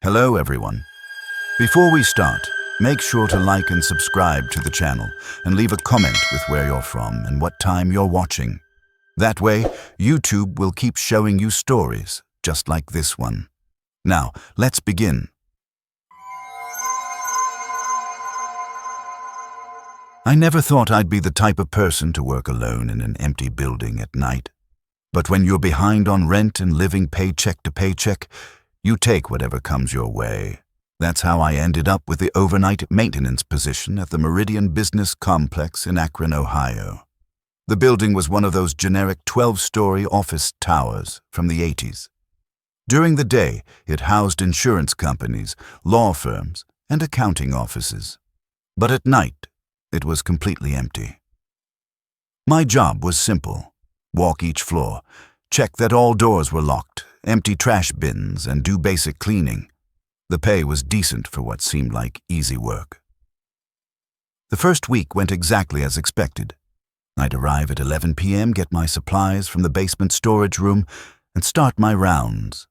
Hello everyone. Before we start, make sure to like and subscribe to the channel and leave a comment with where you're from and what time you're watching. That way, YouTube will keep showing you stories just like this one. Now, let's begin. I never thought I'd be the type of person to work alone in an empty building at night. But when you're behind on rent and living paycheck to paycheck, you take whatever comes your way. That's how I ended up with the overnight maintenance position at the Meridian Business Complex in Akron, Ohio. The building was one of those generic 12-story office towers from the 80s. During the day, it housed insurance companies, law firms, and accounting offices. But at night, it was completely empty. My job was simple. Walk each floor, check that all doors were locked, empty trash bins, and do basic cleaning. The pay was decent for what seemed like easy work. The first week went exactly as expected. I'd arrive at 11 p.m., get my supplies from the basement storage room, and start my rounds.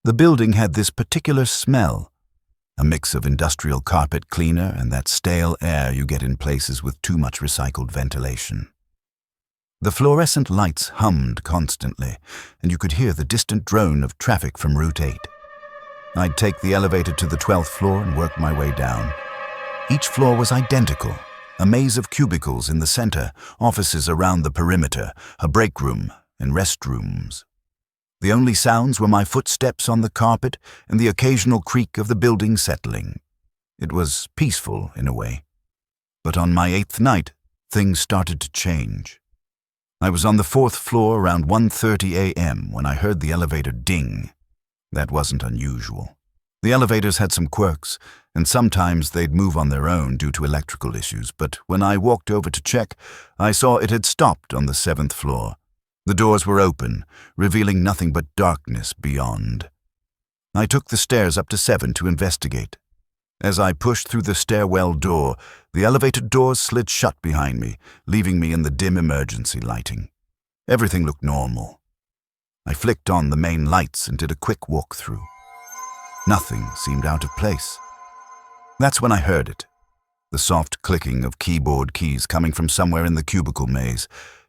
The building had this particular smell, a mix of industrial carpet cleaner and that stale air you get in places with too much recycled ventilation. The fluorescent lights hummed constantly, and you could hear the distant drone of traffic from Route 8. I'd take the elevator to the 12th floor and work my way down. Each floor was identical, a maze of cubicles in the center, offices around the perimeter, a break room, and restrooms. The only sounds were my footsteps on the carpet and the occasional creak of the building settling. It was peaceful in a way. But on my 8th night, things started to change. I was on the 4th floor around 1:30 a.m. when I heard the elevator ding. That wasn't unusual. The elevators had some quirks, and sometimes they'd move on their own due to electrical issues, but when I walked over to check, I saw it had stopped on the 7th floor. The doors were open, revealing nothing but darkness beyond. I took the stairs up to 7 to investigate. As I pushed through the stairwell door, the elevator doors slid shut behind me, leaving me in the dim emergency lighting. Everything looked normal. I flicked on the main lights and did a quick walk-through. Nothing seemed out of place. That's when I heard it. The soft clicking of keyboard keys coming from somewhere in the cubicle maze.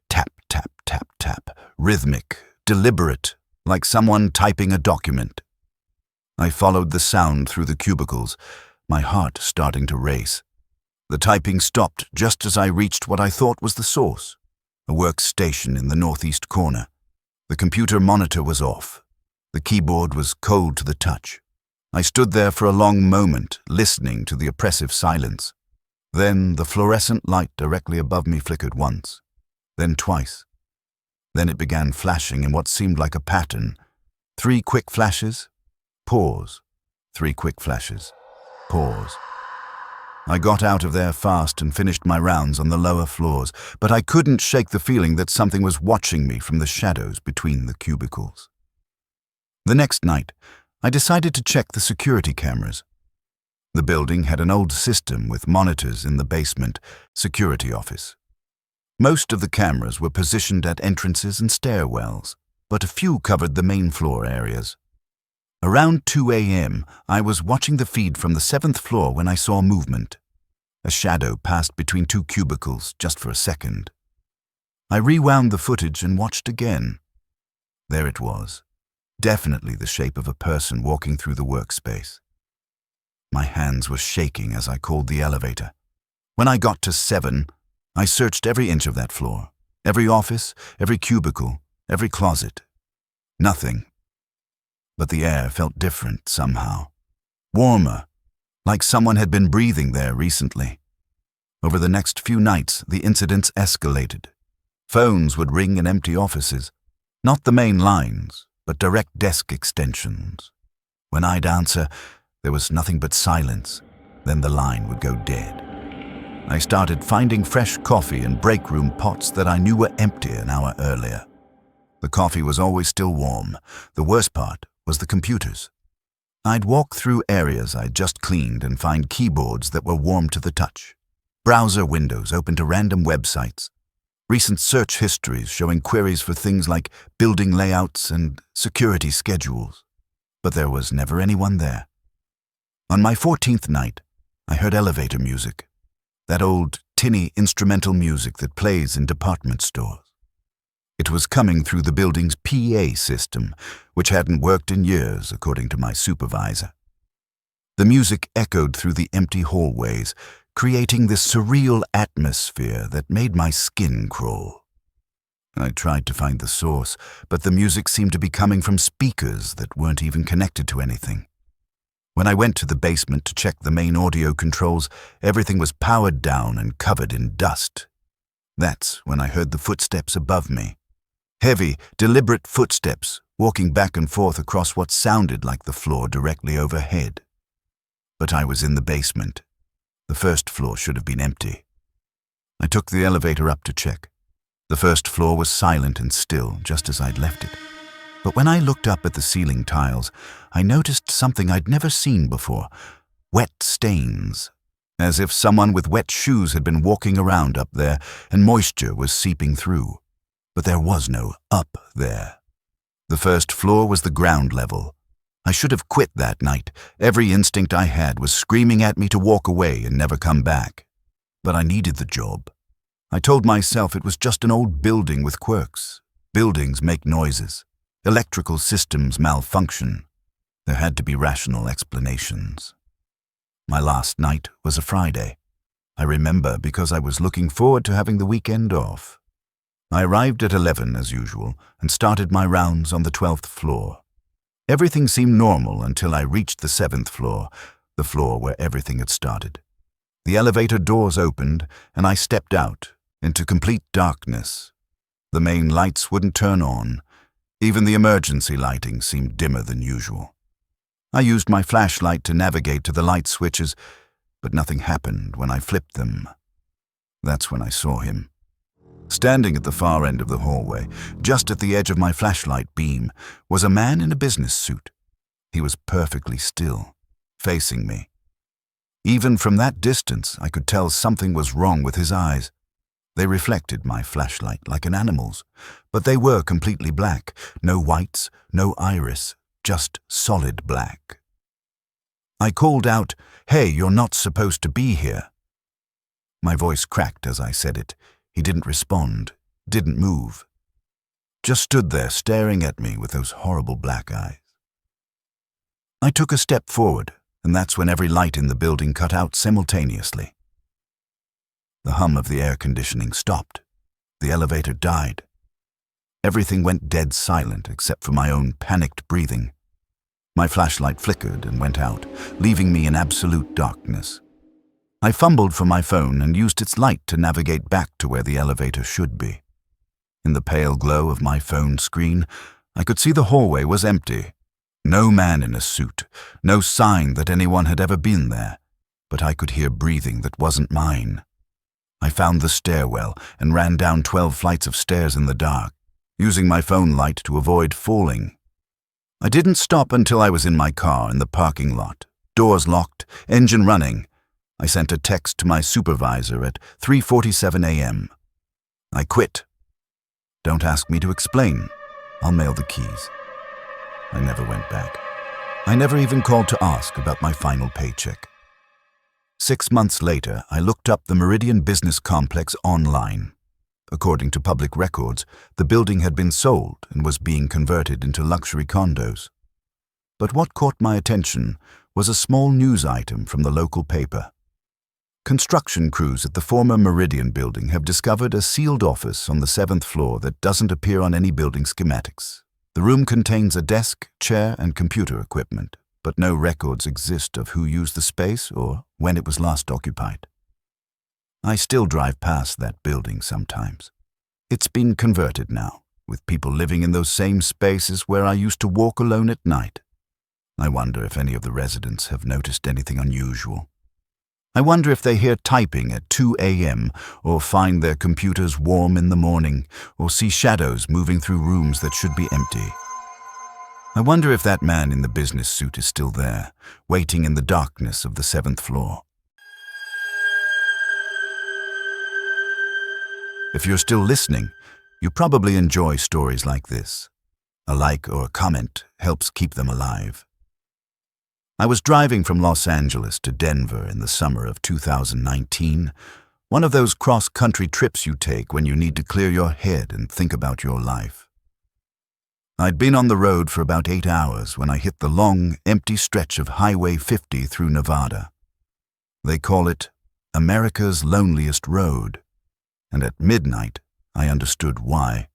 Tap, tap, tap, tap. Rhythmic, deliberate, like someone typing a document. I followed the sound through the cubicles, my heart starting to race. The typing stopped just as I reached what I thought was the source, a workstation in the northeast corner. The computer monitor was off. The keyboard was cold to the touch. I stood there for a long moment, listening to the oppressive silence. Then the fluorescent light directly above me flickered once, then twice. Then it began flashing in what seemed like a pattern. 3 quick flashes, pause. 3 quick flashes, pause. I got out of there fast and finished my rounds on the lower floors, but I couldn't shake the feeling that something was watching me from the shadows between the cubicles. The next night, I decided to check the security cameras. The building had an old system with monitors in the basement security office. Most of the cameras were positioned at entrances and stairwells, but a few covered the main floor areas. Around 2 a.m., I was watching the feed from the 7th floor when I saw movement. A shadow passed between 2 cubicles just for a second. I rewound the footage and watched again. There it was, definitely the shape of a person walking through the workspace. My hands were shaking as I called the elevator. When I got to 7, I searched every inch of that floor, every office, every cubicle, every closet. Nothing. But the air felt different somehow. Warmer, like someone had been breathing there recently. Over the next few nights, the incidents escalated. Phones would ring in empty offices, not the main lines, but direct desk extensions. When I'd answer, there was nothing but silence. Then the line would go dead. I started finding fresh coffee in break room pots that I knew were empty an hour earlier. The coffee was always still warm. The worst part was the computers. I'd walk through areas I'd just cleaned and find keyboards that were warm to the touch, browser windows open to random websites, recent search histories showing queries for things like building layouts and security schedules. But there was never anyone there. On my 14th night, I heard elevator music, that old, tinny instrumental music that plays in department stores. It was coming through the building's PA system, which hadn't worked in years, according to my supervisor. The music echoed through the empty hallways, creating this surreal atmosphere that made my skin crawl. I tried to find the source, but the music seemed to be coming from speakers that weren't even connected to anything. When I went to the basement to check the main audio controls, everything was powered down and covered in dust. That's when I heard the footsteps above me. Heavy, deliberate footsteps, walking back and forth across what sounded like the floor directly overhead. But I was in the basement. The first floor should have been empty. I took the elevator up to check. The first floor was silent and still, just as I'd left it. But when I looked up at the ceiling tiles, I noticed something I'd never seen before. Wet stains. As if someone with wet shoes had been walking around up there and moisture was seeping through. But there was no up there. The first floor was the ground level. I should have quit that night. Every instinct I had was screaming at me to walk away and never come back. But I needed the job. I told myself it was just an old building with quirks. Buildings make noises. Electrical systems malfunction. There had to be rational explanations. My last night was a Friday. I remember because I was looking forward to having the weekend off. I arrived at 11 as usual and started my rounds on the 12th floor. Everything seemed normal until I reached the 7th floor, the floor where everything had started. The elevator doors opened and I stepped out into complete darkness. The main lights wouldn't turn on. Even the emergency lighting seemed dimmer than usual. I used my flashlight to navigate to the light switches, but nothing happened when I flipped them. That's when I saw him. Standing at the far end of the hallway, just at the edge of my flashlight beam, was a man in a business suit. He was perfectly still, facing me. Even from that distance, I could tell something was wrong with his eyes. They reflected my flashlight like an animal's, but they were completely black. No whites, no iris, just solid black. I called out, "Hey, you're not supposed to be here." My voice cracked as I said it. He didn't respond, didn't move. Just stood there staring at me with those horrible black eyes. I took a step forward, and that's when every light in the building cut out simultaneously. The hum of the air conditioning stopped. The elevator died. Everything went dead silent except for my own panicked breathing. My flashlight flickered and went out, leaving me in absolute darkness. I fumbled for my phone and used its light to navigate back to where the elevator should be. In the pale glow of my phone screen, I could see the hallway was empty. No man in a suit, no sign that anyone had ever been there, but I could hear breathing that wasn't mine. I found the stairwell and ran down 12 flights of stairs in the dark, using my phone light to avoid falling. I didn't stop until I was in my car in the parking lot, doors locked, engine running. I sent a text to my supervisor at 3:47 a.m. I quit. Don't ask me to explain. I'll mail the keys. I never went back. I never even called to ask about my final paycheck. 6 months later, I looked up the Meridian Business Complex online. According to public records, the building had been sold and was being converted into luxury condos. But what caught my attention was a small news item from the local paper. Construction crews at the former Meridian building have discovered a sealed office on the 7th floor that doesn't appear on any building schematics. The room contains a desk, chair, and computer equipment, but no records exist of who used the space or when it was last occupied. I still drive past that building sometimes. It's been converted now, with people living in those same spaces where I used to walk alone at night. I wonder if any of the residents have noticed anything unusual. I wonder if they hear typing at 2 a.m. or find their computers warm in the morning or see shadows moving through rooms that should be empty. I wonder if that man in the business suit is still there, waiting in the darkness of the 7th floor. If you're still listening, you probably enjoy stories like this. A like or a comment helps keep them alive. I was driving from Los Angeles to Denver in the summer of 2019, one of those cross-country trips you take when you need to clear your head and think about your life. I'd been on the road for about 8 hours when I hit the long, empty stretch of Highway 50 through Nevada. They call it America's loneliest road, and at midnight I understood why.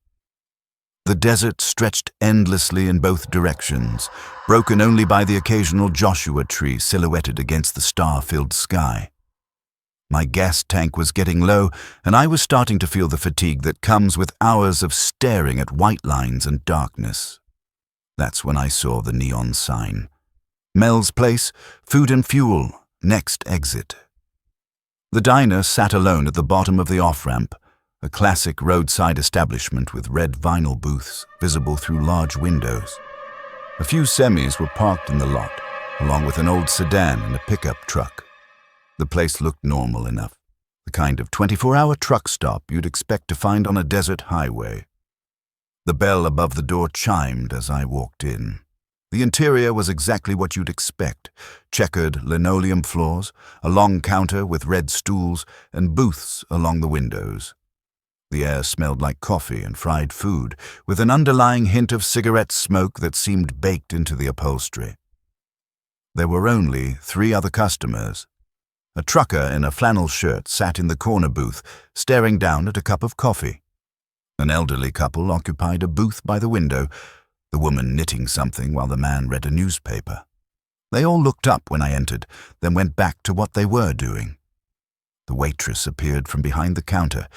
The desert stretched endlessly in both directions, broken only by the occasional Joshua tree silhouetted against the star-filled sky. My gas tank was getting low, and I was starting to feel the fatigue that comes with hours of staring at white lines and darkness. That's when I saw the neon sign. Mel's Place, food and fuel, next exit. The diner sat alone at the bottom of the off-ramp, a classic roadside establishment with red vinyl booths visible through large windows. A few semis were parked in the lot, along with an old sedan and a pickup truck. The place looked normal enough, the kind of 24-hour truck stop you'd expect to find on a desert highway. The bell above the door chimed as I walked in. The interior was exactly what you'd expect: checkered linoleum floors, a long counter with red stools, and booths along the windows. The air smelled like coffee and fried food, with an underlying hint of cigarette smoke that seemed baked into the upholstery. There were only 3 other customers. A trucker in a flannel shirt sat in the corner booth, staring down at a cup of coffee. An elderly couple occupied a booth by the window, the woman knitting something while the man read a newspaper. They all looked up when I entered, then went back to what they were doing. The waitress appeared from behind the counter.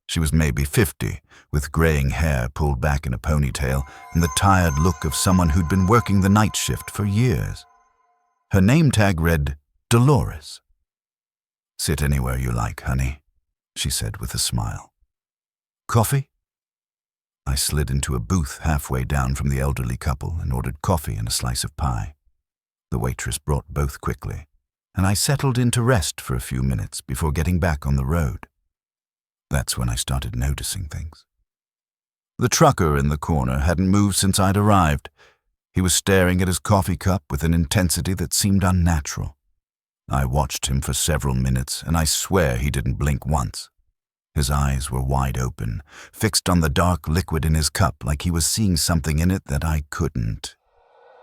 She was maybe 50, with graying hair pulled back in a ponytail and the tired look of someone who'd been working the night shift for years. Her name tag read Dolores. "Sit anywhere you like, honey," she said with a smile. "Coffee?" I slid into a booth halfway down from the elderly couple and ordered coffee and a slice of pie. The waitress brought both quickly, and I settled in to rest for a few minutes before getting back on the road. That's when I started noticing things. The trucker in the corner hadn't moved since I'd arrived. He was staring at his coffee cup with an intensity that seemed unnatural. I watched him for several minutes, and I swear he didn't blink once. His eyes were wide open, fixed on the dark liquid in his cup like he was seeing something in it that I couldn't.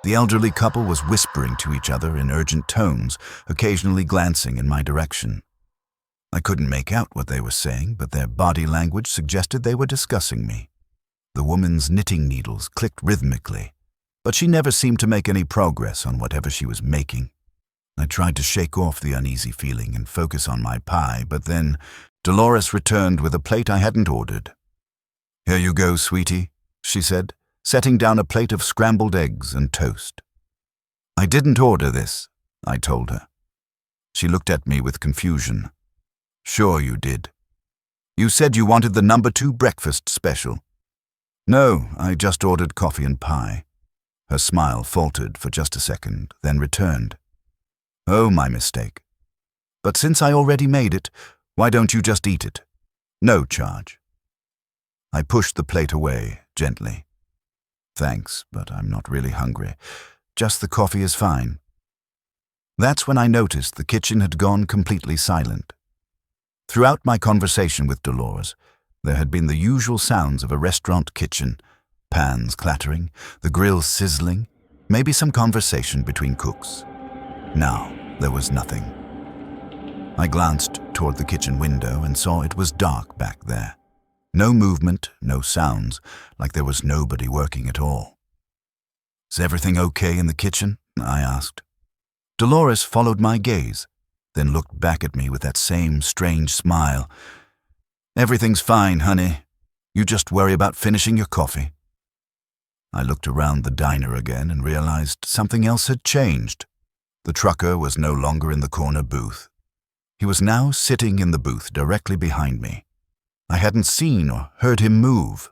The elderly couple was whispering to each other in urgent tones, occasionally glancing in my direction. I couldn't make out what they were saying, but their body language suggested they were discussing me. The woman's knitting needles clicked rhythmically, but she never seemed to make any progress on whatever she was making. I tried to shake off the uneasy feeling and focus on my pie, but then Dolores returned with a plate I hadn't ordered. "Here you go, sweetie," she said, setting down a plate of scrambled eggs and toast. "I didn't order this," I told her. She looked at me with confusion. "Sure you did. You said you wanted the number 2 breakfast special." "No, I just ordered coffee and pie." Her smile faltered for just a second, then returned. "Oh, my mistake. But since I already made it, why don't you just eat it? No charge." I pushed the plate away, gently. "Thanks, but I'm not really hungry. Just the coffee is fine." That's when I noticed the kitchen had gone completely silent. Throughout my conversation with Dolores, there had been the usual sounds of a restaurant kitchen: pans clattering, the grill sizzling, maybe some conversation between cooks. Now there was nothing. I glanced toward the kitchen window and saw it was dark back there. No movement, no sounds, like there was nobody working at all. "Is everything okay in the kitchen?" I asked. Dolores followed my gaze, then looked back at me with that same strange smile. "Everything's fine, honey. You just worry about finishing your coffee." I looked around the diner again and realized something else had changed. The trucker was no longer in the corner booth. He was now sitting in the booth directly behind me. I hadn't seen or heard him move,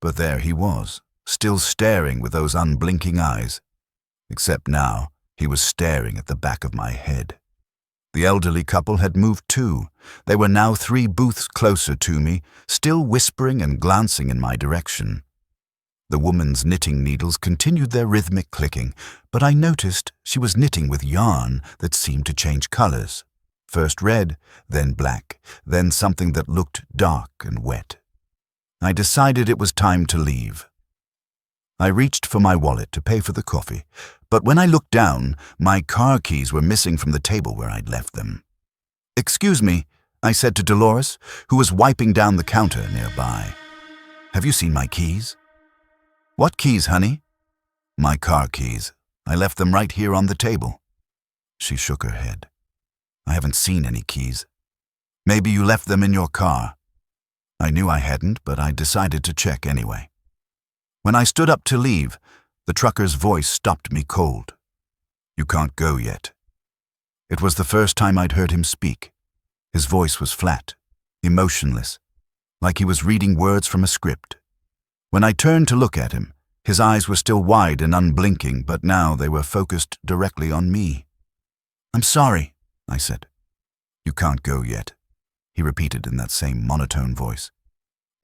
but there he was, still staring with those unblinking eyes. Except now, he was staring at the back of my head. The elderly couple had moved too. They were now 3 booths closer to me, still whispering and glancing in my direction. The woman's knitting needles continued their rhythmic clicking, but I noticed she was knitting with yarn that seemed to change colors. First red, then black, then something that looked dark and wet. I decided it was time to leave. I reached for my wallet to pay for the coffee, but when I looked down, my car keys were missing from the table where I'd left them. "Excuse me," I said to Dolores, who was wiping down the counter nearby. "Have you seen my keys?" "What keys, honey?" "My car keys. I left them right here on the table." She shook her head. "I haven't seen any keys. Maybe you left them in your car." I knew I hadn't, but I decided to check anyway. When I stood up to leave, the trucker's voice stopped me cold. "You can't go yet." It was the first time I'd heard him speak. His voice was flat, emotionless, like he was reading words from a script. When I turned to look at him, his eyes were still wide and unblinking, but now they were focused directly on me. "I'm sorry," I said. "You can't go yet," he repeated in that same monotone voice.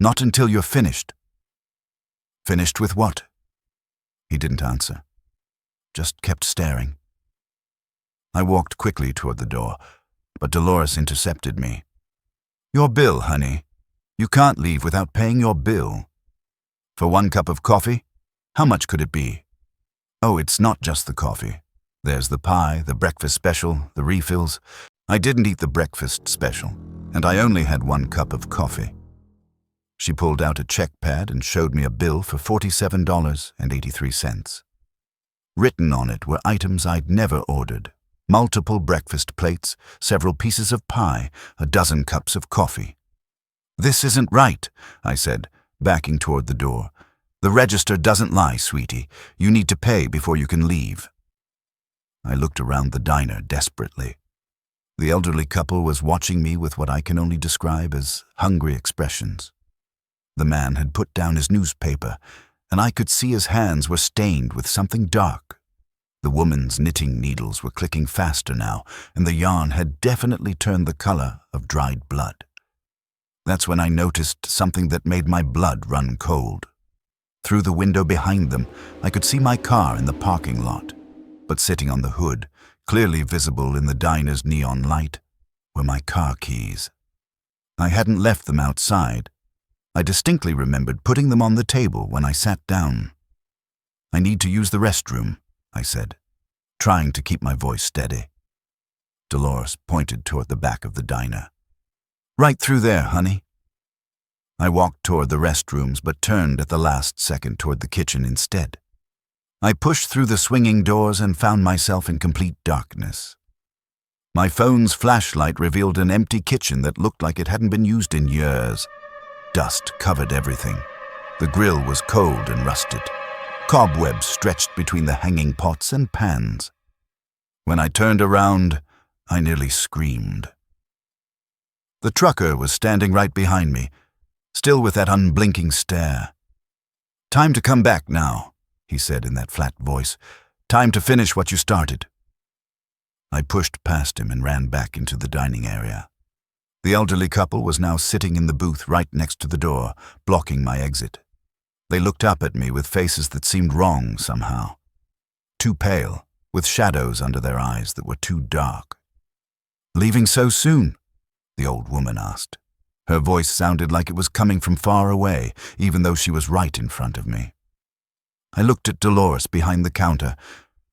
"Not until you're finished." "Finished with what?" He didn't answer, just kept staring. I walked quickly toward the door, but Dolores intercepted me. "Your bill, honey. You can't leave without paying your bill." "For 1 cup of coffee? How much could it be?" "Oh, it's not just the coffee. There's the pie, the breakfast special, the refills. I didn't eat the breakfast special, and I only had 1 cup of coffee." She pulled out a check pad and showed me a bill for $47.83. Written on it were items I'd never ordered: multiple breakfast plates, several pieces of pie, a dozen cups of coffee. "This isn't right," I said, backing toward the door. "The register doesn't lie, sweetie. You need to pay before you can leave." I looked around the diner desperately. The elderly couple was watching me with what I can only describe as hungry expressions. The man had put down his newspaper, and I could see his hands were stained with something dark. The woman's knitting needles were clicking faster now, and the yarn had definitely turned the color of dried blood. That's when I noticed something that made my blood run cold. Through the window behind them, I could see my car in the parking lot, but sitting on the hood, clearly visible in the diner's neon light, were my car keys. I hadn't left them outside. I distinctly remembered putting them on the table when I sat down. "I need to use the restroom," I said, trying to keep my voice steady. Dolores pointed toward the back of the diner. "Right through there, honey." I walked toward the restrooms, but turned at the last second toward the kitchen instead. I pushed through the swinging doors and found myself in complete darkness. My phone's flashlight revealed an empty kitchen that looked like it hadn't been used in years. Dust covered everything. The grill was cold and rusted. Cobwebs stretched between the hanging pots and pans. When I turned around, I nearly screamed. The trucker was standing right behind me, still with that unblinking stare. "Time to come back now," he said in that flat voice. "Time to finish what you started." I pushed past him and ran back into the dining area. The elderly couple was now sitting in the booth right next to the door, blocking my exit. They looked up at me with faces that seemed wrong somehow. Too pale, with shadows under their eyes that were too dark. "Leaving so soon?" the old woman asked. Her voice sounded like it was coming from far away, even though she was right in front of me. I looked at Dolores behind the counter.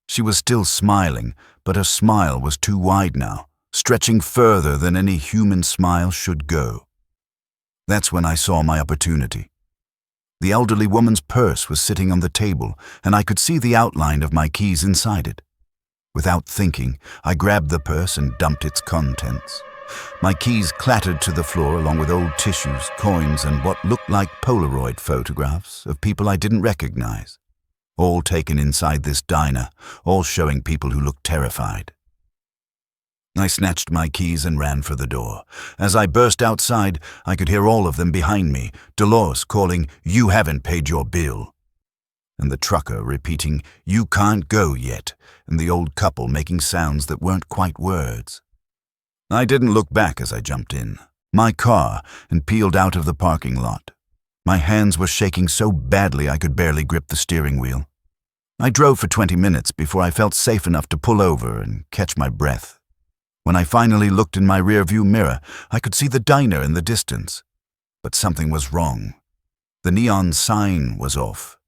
She was still smiling, but her smile was too wide now, stretching further than any human smile should go. That's when I saw my opportunity. The elderly woman's purse was sitting on the table, and I could see the outline of my keys inside it. Without thinking, I grabbed the purse and dumped its contents. My keys clattered to the floor along with old tissues, coins, and what looked like Polaroid photographs of people I didn't recognize. All taken inside this diner, all showing people who looked terrified. I snatched my keys and ran for the door. As I burst outside, I could hear all of them behind me, Dolores calling, "You haven't paid your bill," and the trucker repeating, "You can't go yet," and the old couple making sounds that weren't quite words. I didn't look back as I jumped in my car and peeled out of the parking lot. My hands were shaking so badly I could barely grip the steering wheel. I drove for 20 minutes before I felt safe enough to pull over and catch my breath. When I finally looked in my rearview mirror, I could see the diner in the distance. But something was wrong. The neon sign was off.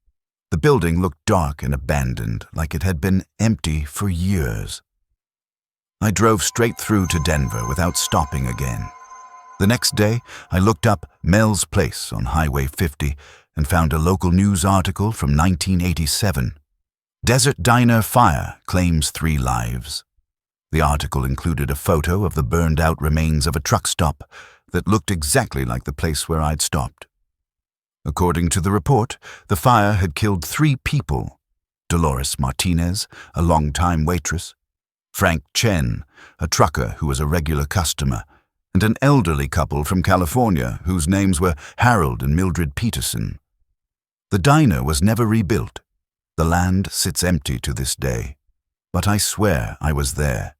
The building looked dark and abandoned, like it had been empty for years. I drove straight through to Denver without stopping again. The next day, I looked up Mel's Place on Highway 50 and found a local news article from 1987. Desert Diner Fire Claims 3 Lives. The article included a photo of the burned-out remains of a truck stop that looked exactly like the place where I'd stopped. According to the report, the fire had killed 3 people: Dolores Martinez, a longtime waitress; Frank Chen, a trucker who was a regular customer; and an elderly couple from California whose names were Harold and Mildred Peterson. The diner was never rebuilt. The land sits empty to this day. But I swear I was there.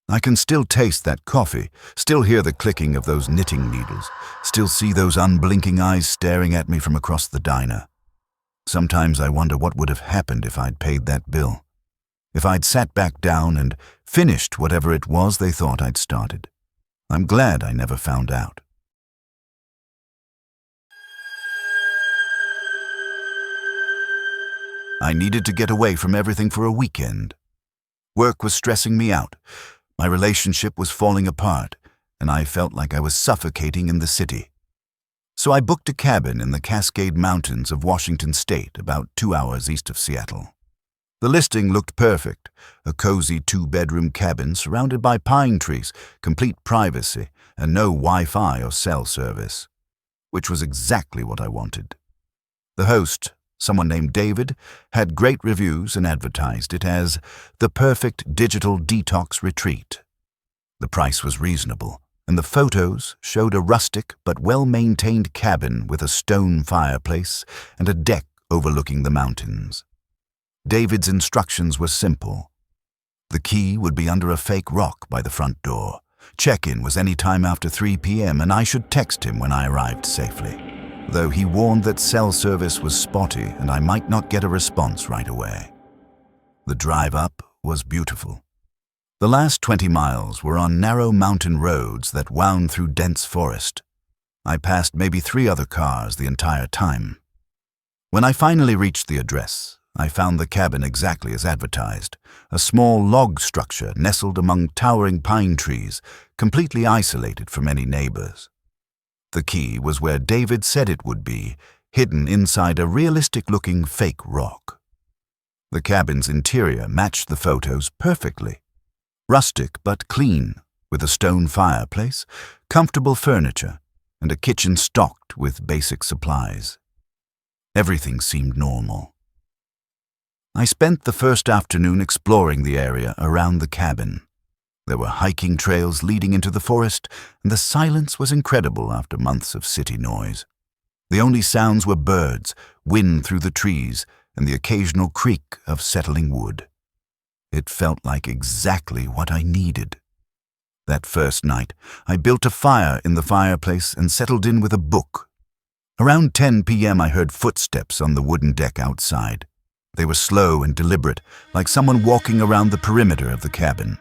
I can still taste that coffee, still hear the clicking of those knitting needles, still see those unblinking eyes staring at me from across the diner. Sometimes I wonder what would have happened if I'd paid that bill. If I'd sat back down and finished whatever it was they thought I'd started. I'm glad I never found out. I needed to get away from everything for a weekend. Work was stressing me out. My relationship was falling apart, and I felt like I was suffocating in the city. So I booked a cabin in the Cascade Mountains of Washington State, about 2 hours east of Seattle. The listing looked perfect, a cozy 2-bedroom cabin surrounded by pine trees, complete privacy, and no Wi-Fi or cell service, which was exactly what I wanted. The host, someone named David, had great reviews and advertised it as the perfect digital detox retreat. The price was reasonable, and the photos showed a rustic but well-maintained cabin with a stone fireplace and a deck overlooking the mountains. David's instructions were simple. The key would be under a fake rock by the front door. Check-in was any time after 3 p.m. and I should text him when I arrived safely, though he warned that cell service was spotty and I might not get a response right away. The drive up was beautiful. The last 20 miles were on narrow mountain roads that wound through dense forest. I passed maybe 3 other cars the entire time. When I finally reached the address, I found the cabin exactly as advertised, a small log structure nestled among towering pine trees, completely isolated from any neighbors. The key was where David said it would be, hidden inside a realistic-looking fake rock. The cabin's interior matched the photos perfectly. Rustic but clean, with a stone fireplace, comfortable furniture, and a kitchen stocked with basic supplies. Everything seemed normal. I spent the first afternoon exploring the area around the cabin. There were hiking trails leading into the forest, and the silence was incredible after months of city noise. The only sounds were birds, wind through the trees, and the occasional creak of settling wood. It felt like exactly what I needed. That first night, I built a fire in the fireplace and settled in with a book. Around 10 p.m. I heard footsteps on the wooden deck outside. They were slow and deliberate, like someone walking around the perimeter of the cabin.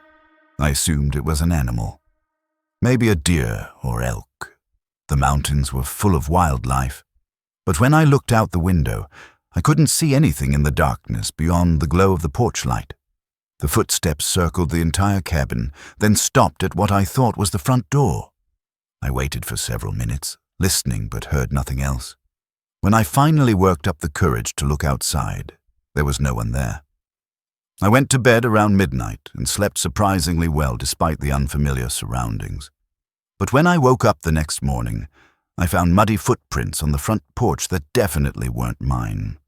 I assumed it was an animal. Maybe a deer or elk. The mountains were full of wildlife. But when I looked out the window, I couldn't see anything in the darkness beyond the glow of the porch light. The footsteps circled the entire cabin, then stopped at what I thought was the front door. I waited for several minutes, listening but heard nothing else. When I finally worked up the courage to look outside, there was no one there. I went to bed around midnight and slept surprisingly well despite the unfamiliar surroundings. But when I woke up the next morning, I found muddy footprints on the front porch that definitely weren't mine.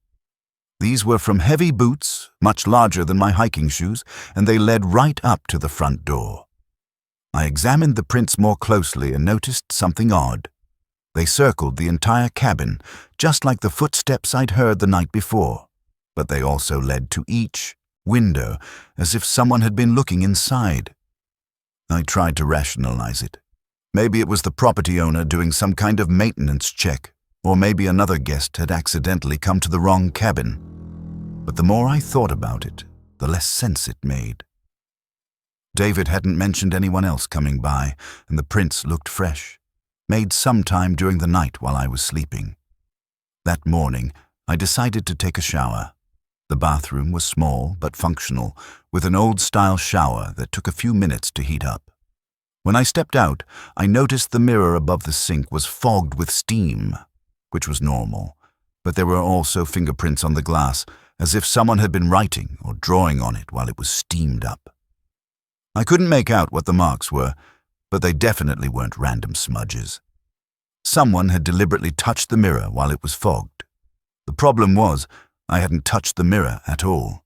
These were from heavy boots, much larger than my hiking shoes, and they led right up to the front door. I examined the prints more closely and noticed something odd. They circled the entire cabin, just like the footsteps I'd heard the night before. But they also led to each window, as if someone had been looking inside. I tried to rationalize it. Maybe it was the property owner doing some kind of maintenance check, Or maybe another guest had accidentally come to the wrong cabin. But the more I thought about it, the less sense it made. David hadn't mentioned anyone else coming by, and the prints looked fresh, made sometime during the night while I was sleeping. That morning, I decided to take a shower. The bathroom was small but functional, with an old-style shower that took a few minutes to heat up. When I stepped out, I noticed the mirror above the sink was fogged with steam, which was normal, but there were also fingerprints on the glass, as if someone had been writing or drawing on it while it was steamed up. I couldn't make out what the marks were, but they definitely weren't random smudges. Someone had deliberately touched the mirror while it was fogged. The problem was, I hadn't touched the mirror at all.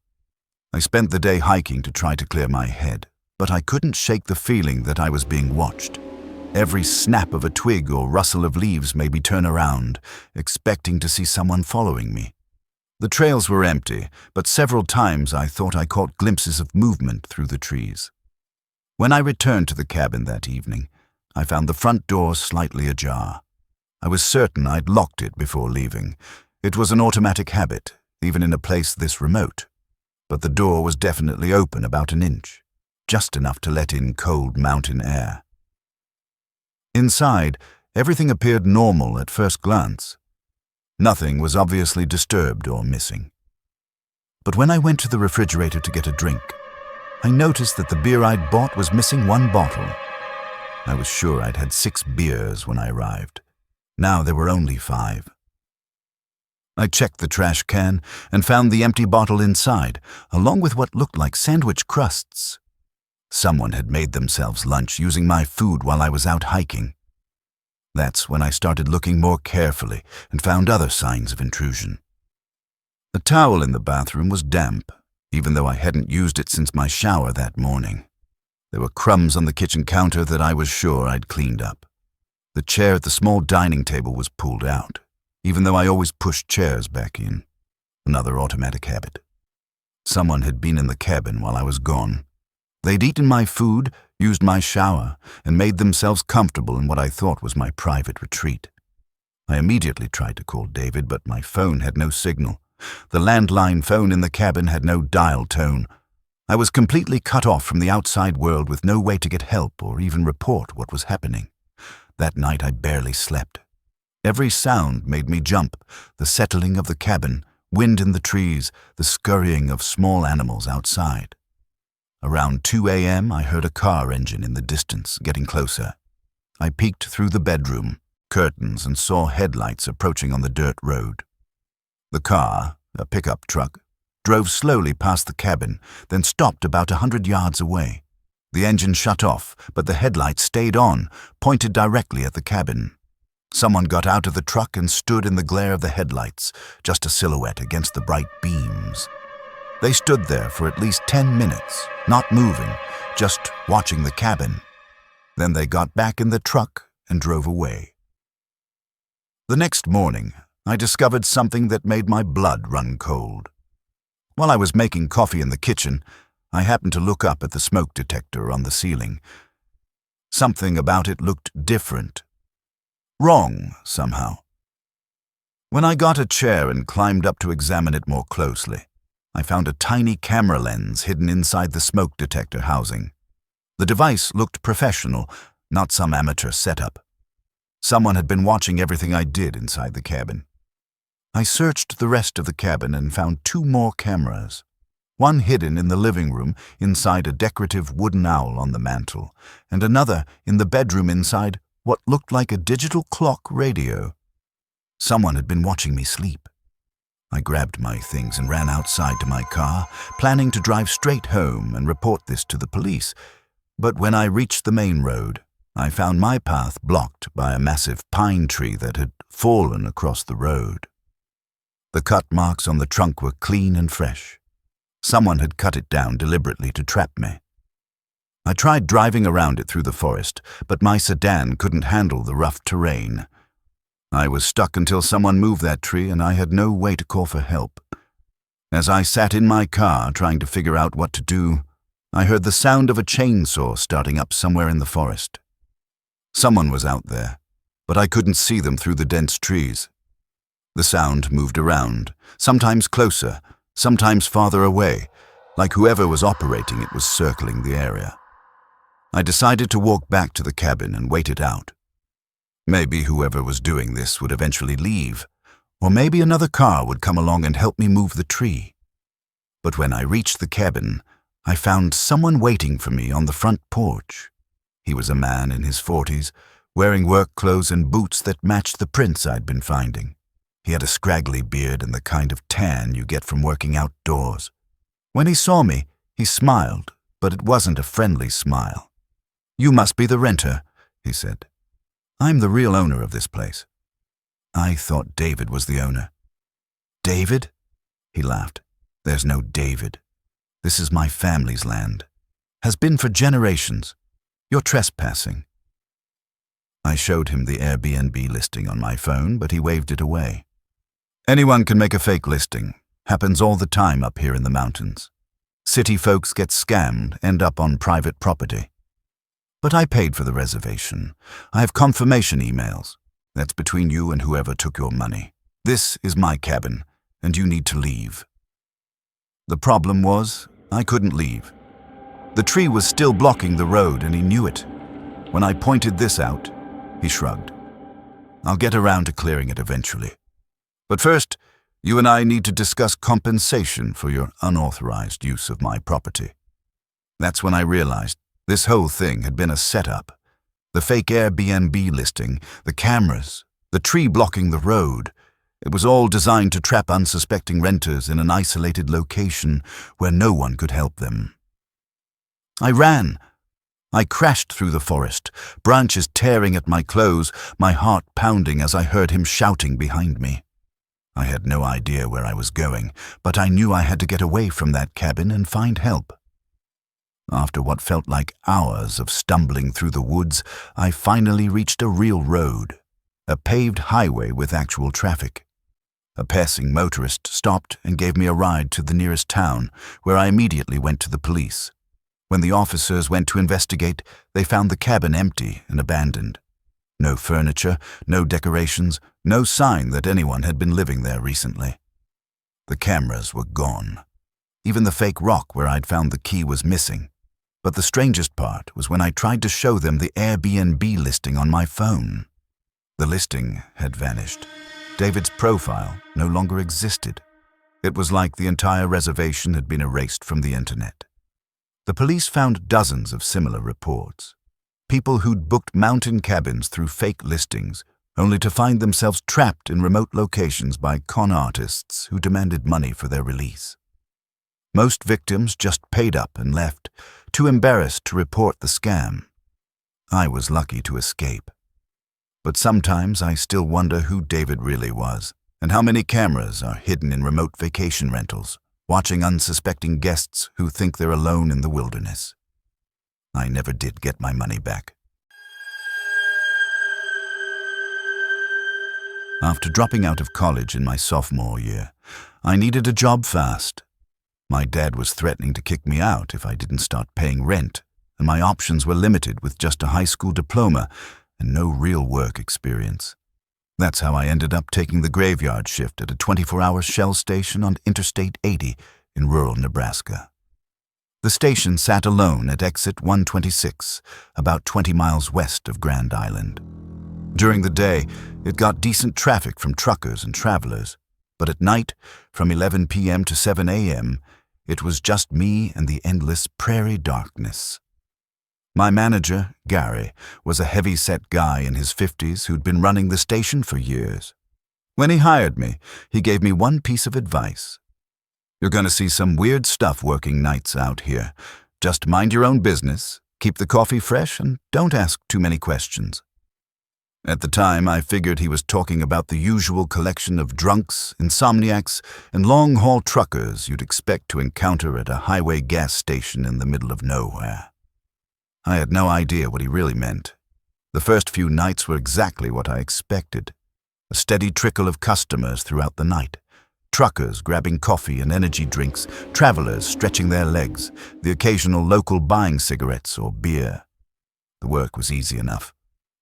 I spent the day hiking to try to clear my head, but I couldn't shake the feeling that I was being watched. Every snap of a twig or rustle of leaves made me turn around, expecting to see someone following me. The trails were empty, but several times I thought I caught glimpses of movement through the trees. When I returned to the cabin that evening, I found the front door slightly ajar. I was certain I'd locked it before leaving. It was an automatic habit, even in a place this remote. But the door was definitely open about an inch, just enough to let in cold mountain air. Inside, everything appeared normal at first glance. Nothing was obviously disturbed or missing. But when I went to the refrigerator to get a drink, I noticed that the beer I'd bought was missing one bottle. I was sure I'd had 6 beers when I arrived. Now there were only 5. I checked the trash can and found the empty bottle inside, along with what looked like sandwich crusts. Someone had made themselves lunch using my food while I was out hiking. That's when I started looking more carefully and found other signs of intrusion. The towel in the bathroom was damp, even though I hadn't used it since my shower that morning. There were crumbs on the kitchen counter that I was sure I'd cleaned up. The chair at the small dining table was pulled out, even though I always pushed chairs back in. Another automatic habit. Someone had been in the cabin while I was gone. They'd eaten my food, used my shower, and made themselves comfortable in what I thought was my private retreat. I immediately tried to call David, but my phone had no signal. The landline phone in the cabin had no dial tone. I was completely cut off from the outside world with no way to get help or even report what was happening. That night I barely slept. Every sound made me jump, the settling of the cabin, wind in the trees, the scurrying of small animals outside. Around 2 a.m. I heard a car engine in the distance, getting closer. I peeked through the bedroom, curtains, and saw headlights approaching on the dirt road. The car, a pickup truck, drove slowly past the cabin, then stopped about 100 yards away. The engine shut off, but the headlights stayed on, pointed directly at the cabin. Someone got out of the truck and stood in the glare of the headlights, just a silhouette against the bright beams. They stood there for at least 10 minutes, not moving, just watching the cabin. Then they got back in the truck and drove away. The next morning, I discovered something that made my blood run cold. While I was making coffee in the kitchen, I happened to look up at the smoke detector on the ceiling. Something about it looked different. Wrong, somehow. When I got a chair and climbed up to examine it more closely, I found a tiny camera lens hidden inside the smoke detector housing. The device looked professional, not some amateur setup. Someone had been watching everything I did inside the cabin. I searched the rest of the cabin and found 2 more cameras. One hidden in the living room inside a decorative wooden owl on the mantel, and another in the bedroom inside what looked like a digital clock radio. Someone had been watching me sleep. I grabbed my things and ran outside to my car, planning to drive straight home and report this to the police. But when I reached the main road, I found my path blocked by a massive pine tree that had fallen across the road. The cut marks on the trunk were clean and fresh. Someone had cut it down deliberately to trap me. I tried driving around it through the forest, but my sedan couldn't handle the rough terrain. I was stuck until someone moved that tree, and I had no way to call for help. As I sat in my car trying to figure out what to do, I heard the sound of a chainsaw starting up somewhere in the forest. Someone was out there, but I couldn't see them through the dense trees. The sound moved around, sometimes closer, sometimes farther away, like whoever was operating it was circling the area. I decided to walk back to the cabin and wait it out. Maybe whoever was doing this would eventually leave, or maybe another car would come along and help me move the tree. But when I reached the cabin, I found someone waiting for me on the front porch. He was a man in his 40s, wearing work clothes and boots that matched the prints I'd been finding. He had a scraggly beard and the kind of tan you get from working outdoors. When he saw me, he smiled, but it wasn't a friendly smile. "You must be the renter," he said. "I'm the real owner of this place." I thought David was the owner. "David?" He laughed. "There's no David. This is my family's land. Has been for generations. You're trespassing." I showed him the Airbnb listing on my phone, but he waved it away. "Anyone can make a fake listing. Happens all the time up here in the mountains. City folks get scammed, end up on private property." "But I paid for the reservation. I have confirmation emails. That's between you and whoever took your money. This is my cabin, and you need to leave." The problem was, I couldn't leave. The tree was still blocking the road, and he knew it. When I pointed this out, he shrugged. "I'll get around to clearing it eventually. But first, you and I need to discuss compensation for your unauthorized use of my property." That's when I realized this whole thing had been a setup. The fake Airbnb listing, the cameras, the tree blocking the road. It was all designed to trap unsuspecting renters in an isolated location where no one could help them. I ran. I crashed through the forest, branches tearing at my clothes, my heart pounding as I heard him shouting behind me. I had no idea where I was going, but I knew I had to get away from that cabin and find help. After what felt like hours of stumbling through the woods, I finally reached a real road, a paved highway with actual traffic. A passing motorist stopped and gave me a ride to the nearest town, where I immediately went to the police. When the officers went to investigate, they found the cabin empty and abandoned. No furniture, no decorations, no sign that anyone had been living there recently. The cameras were gone. Even the fake rock where I'd found the key was missing. But the strangest part was when I tried to show them the Airbnb listing on my phone. The listing had vanished. David's profile no longer existed. It was like the entire reservation had been erased from the internet. The police found dozens of similar reports. People who'd booked mountain cabins through fake listings, only to find themselves trapped in remote locations by con artists who demanded money for their release. Most victims just paid up and left, too embarrassed to report the scam. I was lucky to escape. But sometimes I still wonder who David really was, and how many cameras are hidden in remote vacation rentals, watching unsuspecting guests who think they're alone in the wilderness. I never did get my money back. After dropping out of college in my sophomore year, I needed a job fast. My dad was threatening to kick me out if I didn't start paying rent, and my options were limited with just a high school diploma and no real work experience. That's how I ended up taking the graveyard shift at a 24-hour Shell station on Interstate 80 in rural Nebraska. The station sat alone at exit 126, about 20 miles west of Grand Island. During the day, it got decent traffic from truckers and travelers, but at night, from 11 p.m. to 7 a.m., it was just me and the endless prairie darkness. My manager, Gary, was a heavy-set guy in his 50s who'd been running the station for years. When he hired me, he gave me one piece of advice. "You're going to see some weird stuff working nights out here. Just mind your own business, keep the coffee fresh, and don't ask too many questions." At the time, I figured he was talking about the usual collection of drunks, insomniacs, and long-haul truckers you'd expect to encounter at a highway gas station in the middle of nowhere. I had no idea what he really meant. The first few nights were exactly what I expected. A steady trickle of customers throughout the night. Truckers grabbing coffee and energy drinks, travelers stretching their legs, the occasional local buying cigarettes or beer. The work was easy enough.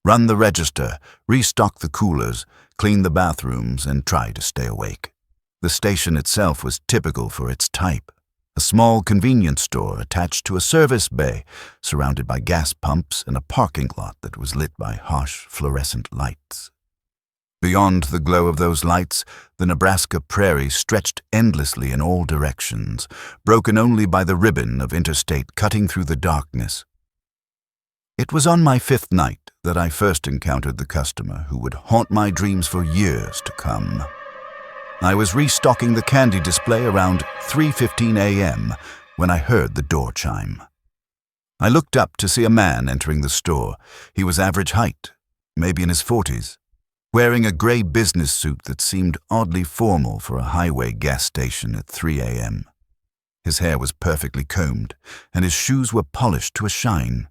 Run the register, restock the coolers, clean the bathrooms, and try to stay awake. The station itself was typical for its type. A small convenience store attached to a service bay, surrounded by gas pumps and a parking lot that was lit by harsh fluorescent lights. Beyond the glow of those lights, the Nebraska prairie stretched endlessly in all directions, broken only by the ribbon of interstate cutting through the darkness. It was on my 5th night that I first encountered the customer who would haunt my dreams for years to come. I was restocking the candy display around 3:15 a.m. when I heard the door chime. I looked up to see a man entering the store. He was average height, maybe in his 40s, wearing a gray business suit that seemed oddly formal for a highway gas station at 3 a.m. His hair was perfectly combed, and his shoes were polished to a shine.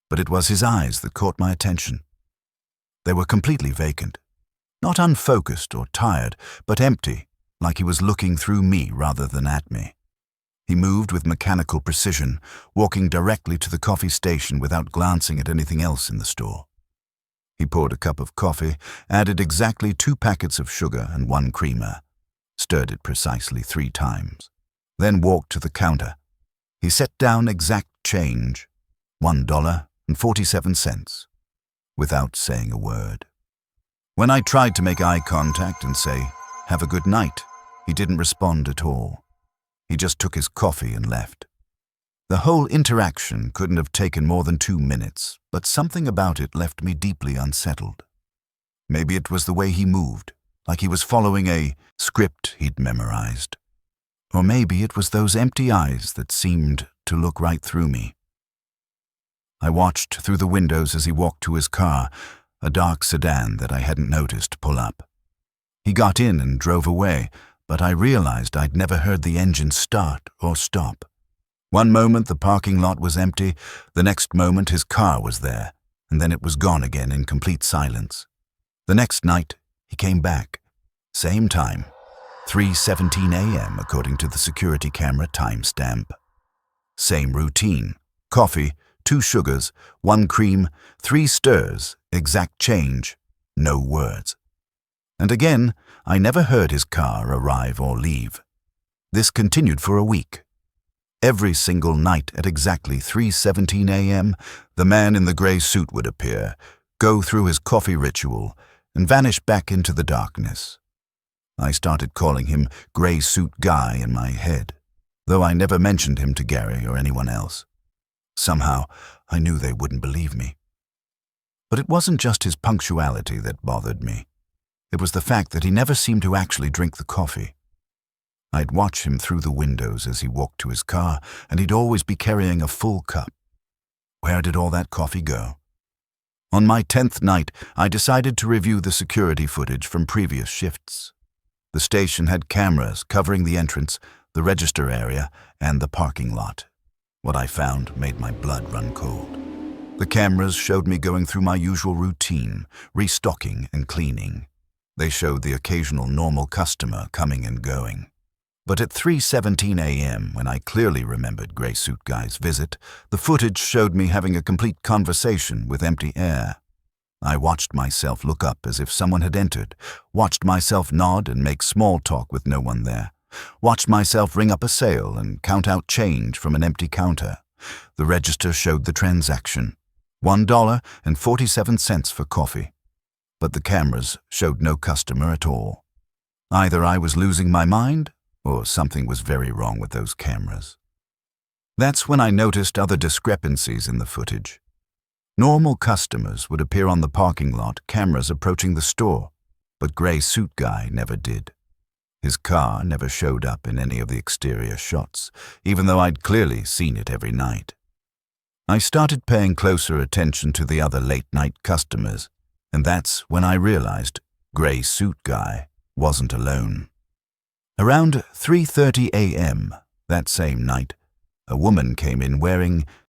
But it was his eyes that caught my attention. They were completely vacant. Not unfocused or tired, but empty, like he was looking through me rather than at me. He moved with mechanical precision, walking directly to the coffee station without glancing at anything else in the store. He poured a cup of coffee, added exactly 2 packets of sugar and 1 creamer, stirred it precisely 3 times, then walked to the counter. He set down exact change, $1.47, without saying a word. When I tried to make eye contact and say, "Have a good night," he didn't respond at all. He just took his coffee and left. The whole interaction couldn't have taken more than 2 minutes, but something about it left me deeply unsettled. Maybe it was the way he moved, like he was following a script he'd memorized. Or maybe it was those empty eyes that seemed to look right through me. I watched through the windows as he walked to his car, a dark sedan that I hadn't noticed pull up. He got in and drove away, but I realized I'd never heard the engine start or stop. One moment the parking lot was empty, the next moment his car was there, and then it was gone again in complete silence. The next night, he came back. Same time, 3:17 a.m. according to the security camera timestamp. Same routine, coffee, 2 sugars, 1 cream, 3 stirs, exact change, no words. And again, I never heard his car arrive or leave. This continued for a week. Every single night at exactly 3:17 a.m., the man in the gray suit would appear, go through his coffee ritual, and vanish back into the darkness. I started calling him Gray Suit Guy in my head, though I never mentioned him to Gary or anyone else. Somehow, I knew they wouldn't believe me. But it wasn't just his punctuality that bothered me. It was the fact that he never seemed to actually drink the coffee. I'd watch him through the windows as he walked to his car, and he'd always be carrying a full cup. Where did all that coffee go? On my 10th night, I decided to review the security footage from previous shifts. The station had cameras covering the entrance, the register area, and the parking lot. What I found made my blood run cold. The cameras showed me going through my usual routine, restocking and cleaning. They showed the occasional normal customer coming and going. But at 3:17 a.m., when I clearly remembered Gray Suit Guy's visit, the footage showed me having a complete conversation with empty air. I watched myself look up as if someone had entered, watched myself nod and make small talk with no one there, watched myself ring up a sale and count out change from an empty counter. The register showed the transaction, $1.47 for coffee. But the cameras showed no customer at all. Either I was losing my mind, or something was very wrong with those cameras. That's when I noticed other discrepancies in the footage. Normal customers would appear on the parking lot, cameras approaching the store, but Gray Suit Guy never did. His car never showed up in any of the exterior shots, even though I'd clearly seen it every night. I started paying closer attention to the other late-night customers, and that's when I realized Gray Suit Guy wasn't alone. Around 3:30 a.m. that same night, a woman came in wearing